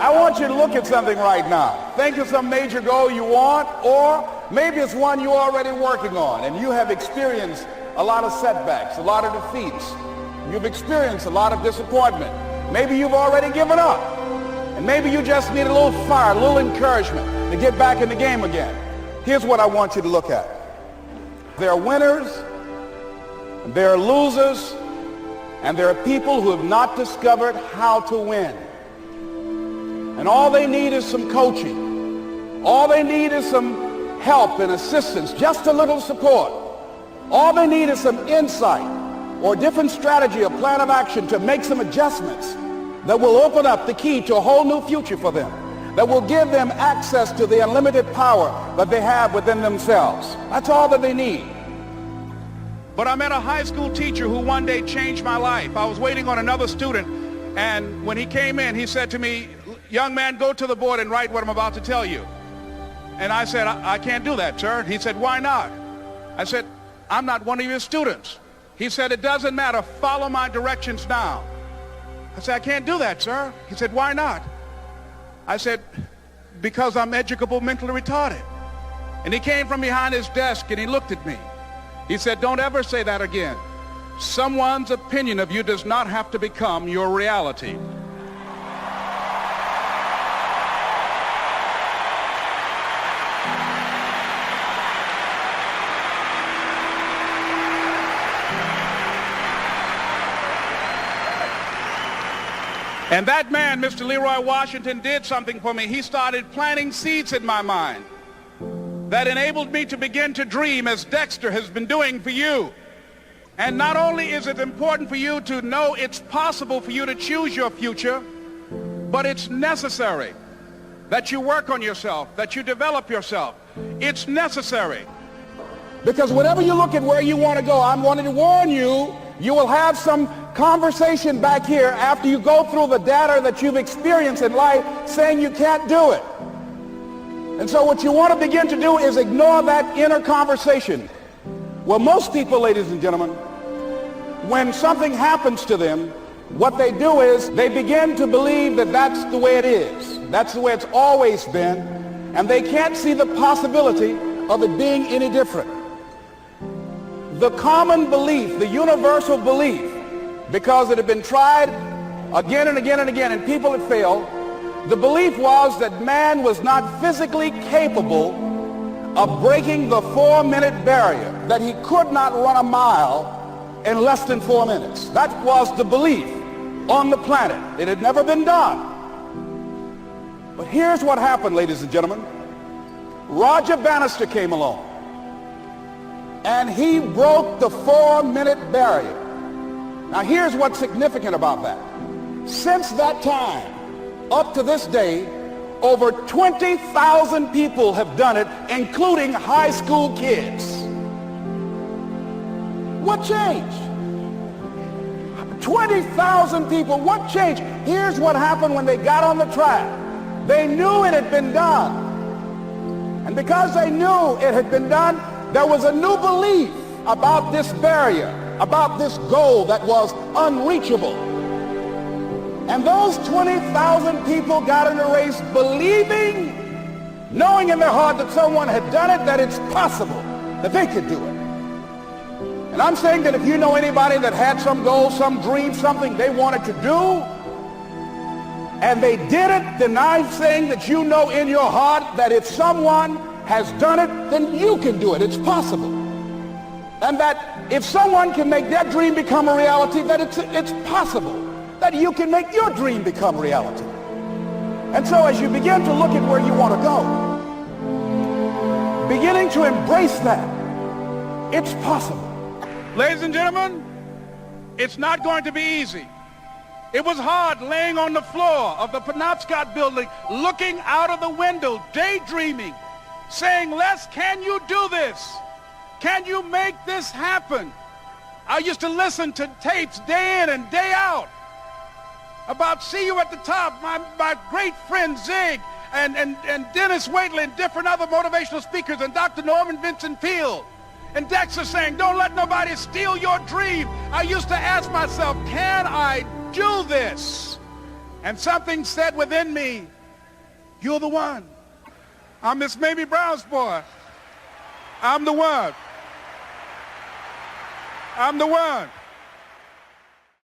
I want you to look at something right now. Think of some major goal you want, or maybe it's one you're already working on and you have experienced a lot of setbacks, a lot of defeats. You've experienced a lot of disappointment. Maybe you've already given up. And maybe you just need a little fire, a little encouragement to get back in the game again. Here's what I want you to look at. There are winners, and there are losers, and there are people who have not discovered how to win. And all they need is some coaching. All they need is some help and assistance, just a little support. All they need is some insight or different strategy, a plan of action to make some adjustments that will open up the key to a whole new future for them, that will give them access to the unlimited power that they have within themselves. That's all that they need. But I met a high school teacher who one day changed my life. I was waiting on another student, and when he came in, he said to me, "Young man, go to the board and write what I'm about to tell you." And I said, I can't do that, sir. He said, "Why not?" I said, "I'm not one of your students." He said, "It doesn't matter. Follow my directions now." I said, "I can't do that, sir." He said, "Why not?" I said, "Because I'm educable mentally retarded." And he came from behind his desk and he looked at me. He said, "Don't ever say that again. Someone's opinion of you does not have to become your reality." And that man, Mr. Leroy Washington, did something for me. He started planting seeds in my mind that enabled me to begin to dream, as Dexter has been doing for you. And not only is it important for you to know it's possible for you to choose your future, but it's necessary that you work on yourself, that you develop yourself. It's necessary. Because whenever you look at where you want to go, I'm wanting to warn you, you will have some conversation back here after you go through the data that you've experienced in life saying you can't do it. And so what you want to begin to do is ignore that inner conversation. Well, most people, ladies and gentlemen, when something happens to them, what they do is they begin to believe that that's the way it is. That's the way it's always been. And they can't see the possibility of it being any different. The common belief, the universal belief, because it had been tried again and again and again and people had failed, the belief was that man was not physically capable of breaking the 4-minute barrier, that he could not run a mile in less than 4 minutes. That was the belief on the planet. It had never been done. But here's what happened, ladies and gentlemen. Roger Bannister came along, and he broke the 4-minute barrier. Now here's what's significant about that. Since that time, up to this day, over 20,000 people have done it, including high school kids. What changed? 20,000 people, what changed? Here's what happened when they got on the track. They knew it had been done. And because they knew it had been done, there was a new belief about this barrier, about this goal that was unreachable. And those 20,000 people got in the race believing, knowing in their heart that someone had done it, that it's possible, that they could do it. And I'm saying that if you know anybody that had some goal, some dream, something they wanted to do, and they did it, then I'm saying that you know in your heart that if someone has done it, then you can do it. It's possible. And that if someone can make their dream become a reality, that it's possible that you can make your dream become reality. And so as you begin to look at where you want to go, beginning to embrace that, it's possible. Ladies and gentlemen, it's not going to be easy. It was hard laying on the floor of the Penobscot building, looking out of the window, daydreaming, saying, Les, can you do this? Can you make this happen? I used to listen to tapes day in and day out about See You at the Top, my great friend Zig and Dennis Waitley and different other motivational speakers and Dr. Norman Vincent Peale. And Dexter saying, don't let nobody steal your dream. I used to ask myself, can I do this? And something said within me, you're the one. I'm Miss Mamie Brown's boy. I'm the one. I'm the one.